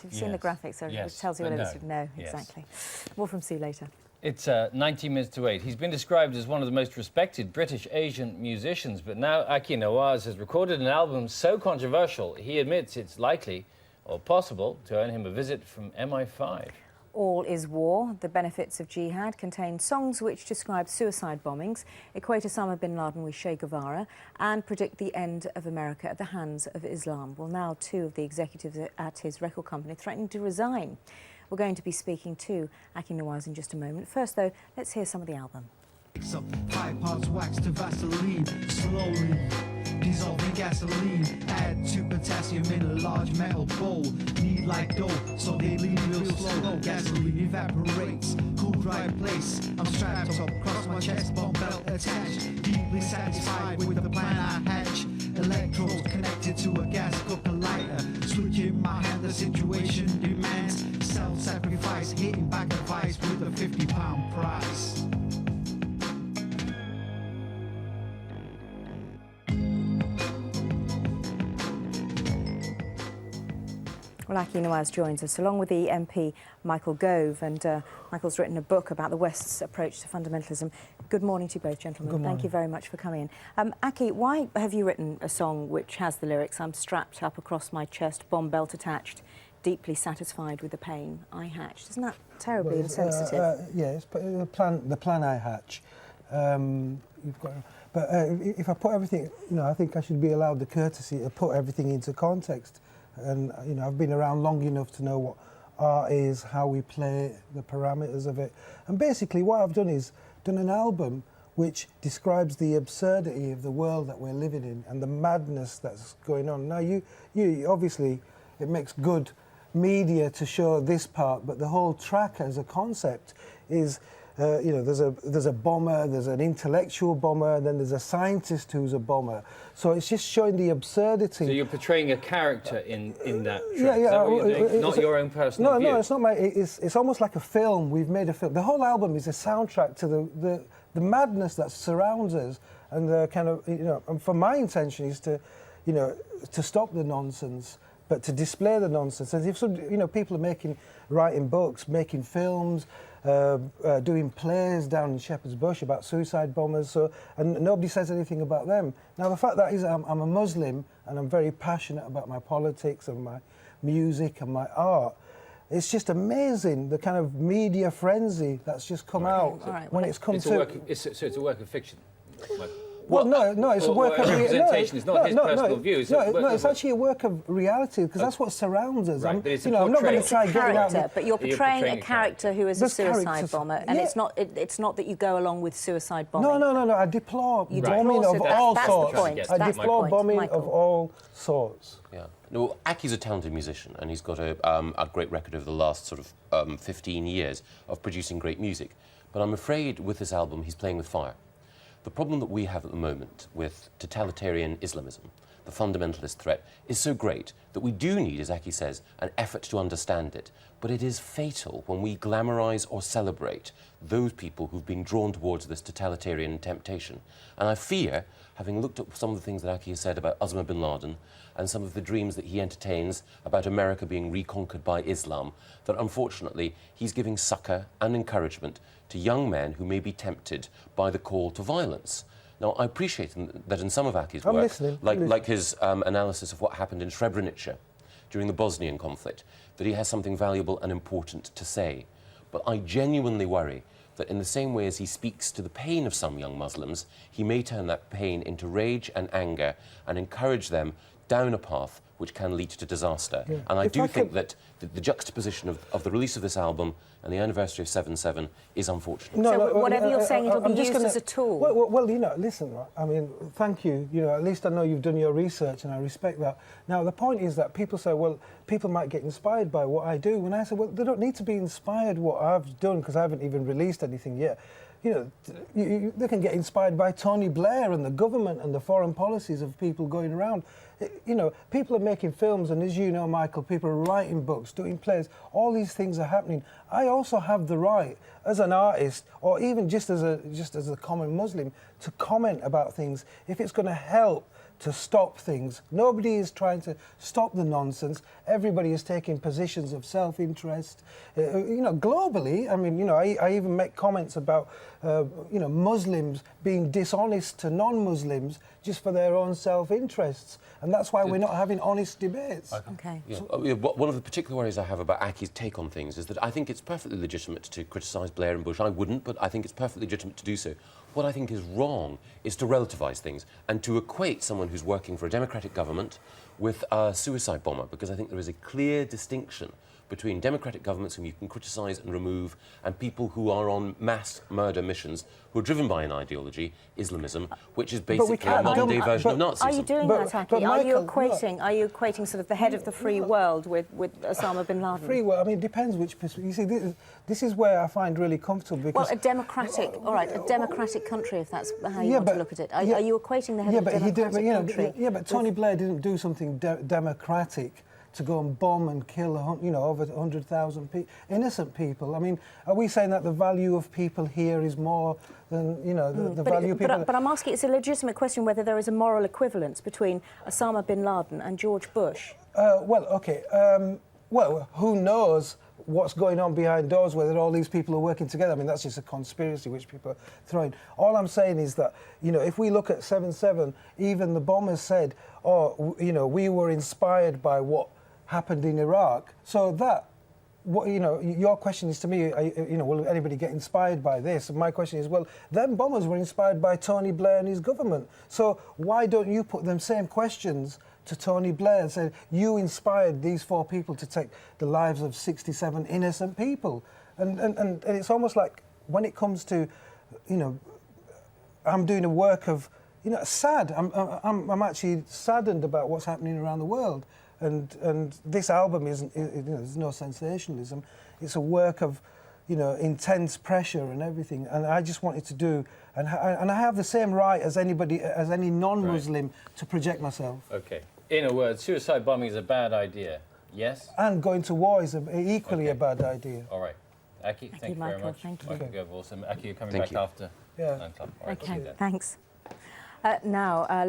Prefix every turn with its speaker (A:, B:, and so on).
A: You've seen the graphics, so it tells you what it is. No, exactly. More from Sue later.
B: It's 19 minutes to 8. He's been described as one of the most respected British Asian musicians, but now Aki Nawaz has recorded an album so controversial, he admits it's likely or possible to earn him a visit from MI5.
A: All is War, The Benefits of Jihad, contains songs which describe suicide bombings, equate Osama bin Laden with Che Guevara, and predict the end of America at the hands of Islam. Well, now two of the executives at his record company threatening to resign. We're going to be speaking to Aki Nawaz in just a moment. First, though, let's hear some of the album.
C: Mix up 5 parts wax to Vaseline, slowly dissolving gasoline. Add 2 potassium in a large metal bowl. Knead like dough, so they leave real slow. Gasoline evaporates, cool dry place. I'm strapped up, cross my chest, bomb belt attached. Deeply satisfied with the plan I hatch. Electrodes connected to a gas cooker lighter. Switch in my hand, the situation demands self-sacrifice. Hitting back advice with a £50 price.
A: Well, Aki Nawaz joins us, along with the MP Michael Gove, and Michael's written a book about the West's approach to fundamentalism. Good morning to you both, gentlemen.
D: Good morning.
A: Thank you very much for coming in. Aki, why have you written a song which has the lyrics, "I'm strapped up across my chest, bomb belt attached, deeply satisfied with the pain I hatched"? Isn't that terribly insensitive?
D: Yes, but the plan I hatch. You've got. But if I put everything, I think I should be allowed the courtesy to put everything into context. And, I've been around long enough to know what art is, how we play it, the parameters of it. And basically what I've done is done an album which describes the absurdity of the world that we're living in and the madness that's going on. Now, you obviously, it makes good media to show this part, but the whole track as a concept is... there's a bomber, there's an intellectual bomber, and then there's a scientist who's a bomber. So it's just showing the absurdity.
B: So you're portraying a character in that track?
D: Yeah.
B: Is that what you're doing? Not your own personal view?
D: No, it's not it's almost like a film. We've made a film. The whole album is a soundtrack to the madness that surrounds us, and the kind of, and for my intention is to, to stop the nonsense, but to display the nonsense. And if people are writing books, making films, doing plays down in Shepherd's Bush about suicide bombers, and nobody says anything about them. Now, the fact that is I'm a Muslim and I'm very passionate about my politics and my music and my art. It's just amazing, the kind of media frenzy that's just come out when it's come to...
B: So it's a work of fiction?
D: Well, no, it's a work of
B: representation. It's not his personal view.
D: It's actually a work of reality, because that's what surrounds us.
B: Right,
D: I'm not going to try getting out.
A: But you're portraying a character who is a suicide bomber, and it's not that you go along with suicide bombing.
D: No. I deplore bombing of all sorts. I deplore bombing of all sorts.
E: Yeah. No, Aki's a talented musician, and he's got a great record over the last sort of 15 years of producing great music. But I'm afraid with this album, he's playing with fire. The problem that we have at the moment with totalitarian Islamism, the fundamentalist threat, is so great that we do need, as Aki says, an effort to understand it. But it is fatal when we glamorise or celebrate those people who've been drawn towards this totalitarian temptation. And I fear, having looked at some of the things that Aki has said about Osama bin Laden and some of the dreams that he entertains about America being reconquered by Islam, that unfortunately he's giving succour and encouragement to young men who may be tempted by the call to violence. Now, I appreciate that in some of Aki's work, like his analysis of what happened in Srebrenica during the Bosnian conflict, that he has something valuable and important to say. But I genuinely worry that in the same way as he speaks to the pain of some young Muslims, he may turn that pain into rage and anger and encourage them down a path which can lead to disaster. Yeah. And I do think that the juxtaposition of the release of this album and the anniversary of 7/7 is unfortunate.
A: So whatever you're saying, it'll be used as a tool.
D: Well, listen, I mean, thank you. At least I know you've done your research, and I respect that. Now, the point is that people say, well, people might get inspired by what I do. And I say, well, they don't need to be inspired what I've done, because I haven't even released anything yet. They can get inspired by Tony Blair and the government and the foreign policies of people going around. People are making films, and as you know, Michael, people are writing books, doing plays. All these things are happening. I also have the right, as an artist, or even just as a common Muslim, to comment about things if it's going to help to stop things. Nobody is trying to stop the nonsense. Everybody is taking positions of self-interest. You know, globally, I mean, you know, I even make comments about, you know, Muslims being dishonest to non-Muslims just for their own self-interests. And that's why we're not having honest debates.
A: Okay.
E: Yeah. One of the particular worries I have about Aki's take on things is that I think it's perfectly legitimate to criticise Blair and Bush. I wouldn't, but I think it's perfectly legitimate to do so. What I think is wrong is to relativise things and to equate someone who's working for a democratic government with a suicide bomber, because I think there is a clear distinction between democratic governments whom you can criticise and remove and people who are on mass murder missions who are driven by an ideology, Islamism, which is basically a modern-day version of Nazism.
A: Are you doing that, Aki? Are you equating sort of the head of the free world with Osama bin Laden?
D: Free world, I mean, it depends which perspective. You see, this is where I find really comfortable because...
A: Well, a democratic, all right, a democratic country, if that's how you want to look at it. Are you equating the head of a democratic country?
D: Yeah, but Tony Blair didn't do something democratic to go and bomb and kill, you know, over 100,000 innocent people. I mean, are we saying that the value of people here is more than, you know, the value of people...
A: But I'm asking, it's a legitimate question whether there is a moral equivalence between Osama bin Laden and George Bush.
D: Well, OK. Well, who knows what's going on behind doors, whether all these people are working together. I mean, that's just a conspiracy which people are throwing. All I'm saying is that, you know, if we look at 7/7, even the bombers said, oh, you know, we were inspired by what happened in Iraq. So that, you know, your question is to me, you know, will anybody get inspired by this? And my question is, well, them bombers were inspired by Tony Blair and his government. So why don't you put them same questions to Tony Blair and say, you inspired these 4 people to take the lives of 67 innocent people? And it's almost like when it comes to, you know, I'm doing a work of, you know, sad. I'm actually saddened about what's happening around the world. And this album isn't, you know, there's no sensationalism. It's a work of, you know, intense pressure and everything. And I just wanted to do, and I have the same right as anybody, as any non-Muslim, to project myself.
B: Okay. In a word, suicide bombing is a bad idea. Yes?
D: And going to war is equally a bad idea.
B: All right. Aki, thank you very much.
A: Thank you.
B: Michael Gove, awesome. Aki, you're coming
E: Thank
B: back
E: you.
B: after 9 o'clock. All right,
A: Okay,
B: then.
A: thanks. Now, let's